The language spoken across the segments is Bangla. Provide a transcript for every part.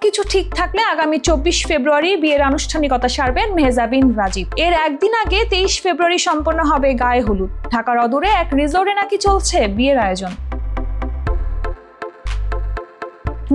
সবকিছু ঠিক থাকলে আগামী 24 ফেব্রুয়ারি বিয়ের আনুষ্ঠানিকতা সারবেন মেহজাবিন রাজীব। এর একদিন আগে 23 ফেব্রুয়ারি সম্পন্ন হবে গায়ে হলুদ। ঢাকার অদূরে এক রিসোর্টে নাকি চলছে বিয়ের আয়োজন।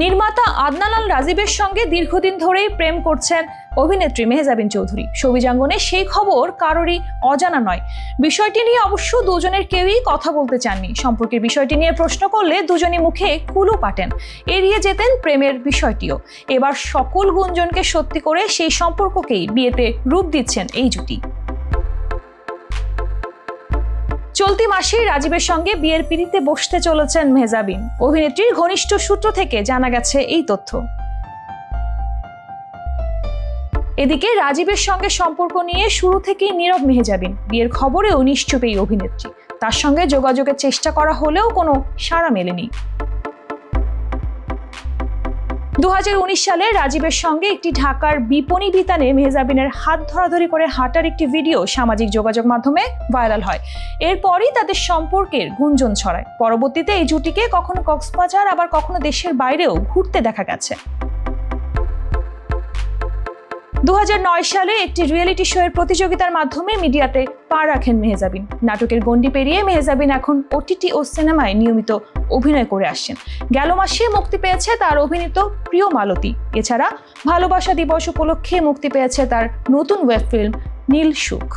নির্মাতা আদনান আল রাজীবের সঙ্গে দীর্ঘদিন ধরেই প্রেম করছেন অভিনেত্রী মেহজাবিন চৌধুরী। শোবিজাঙ্গনে সেই খবর কারোরই অজানা নয়। বিষয়টি নিয়ে অবশ্য দুজনের কেউই কথা বলতে চাননি। সম্পর্কের বিষয়টি নিয়ে প্রশ্ন করলে দুজনই মুখে কুলু পাটেন, এড়িয়ে যেতেন প্রেমের বিষয়টিও। এবার সকল গুঞ্জনকে সত্যি করে সেই সম্পর্ককেই বিয়েতে রূপ দিচ্ছেন এই জুটি। চলতি মাসেই রাজীবের সঙ্গে বিয়ের পিঁড়িতে বসতে চলেছেন মেহজাবিন। অভিনেত্রীর ঘনিষ্ঠ সূত্র থেকে জানা গেছে এই তথ্য। এদিকে রাজীবের সঙ্গে সম্পর্ক নিয়ে শুরু থেকেই নীরব মেহজাবিন। বিয়ের খবরেও নিশ্চুপ এই অভিনেত্রী। তার সঙ্গে যোগাযোগের চেষ্টা করা হলেও কোনো সাড়া মেলেনি। 2019 সালে রাজীবের সঙ্গে একটি ঢাকার বিপণী বিতানে মেহজাবিনের হাত ধরাধরি করে হাঁটার একটি ভিডিও সামাজিক যোগাযোগ মাধ্যমে ভাইরাল হয়। এরপরই তাদের সম্পর্কের গুঞ্জন ছড়ায়। পরবর্তীতে এই জুটিকে কখনো কক্সবাজার আবার কখনো দেশের বাইরেও ঘুরতে দেখা গেছে। 2009 সালে একটি রিয়েলিটি শো এর প্রতিযোগিতার মাধ্যমে মিডিয়াতে পা রাখেন মেহজাবিন। নাটকের গণ্ডি পেরিয়ে মেহজাবিন এখন ওটিটি ও সিনেমায় নিয়মিত অভিনয় করে আসছেন। গেল মাসে মুক্তি পেয়েছে তার অভিনীত প্রিয় মালতী। এছাড়া ভালোবাসা দিবস উপলক্ষে মুক্তি পেয়েছে তার নতুন ওয়েব ফিল্ম নীল সুখ।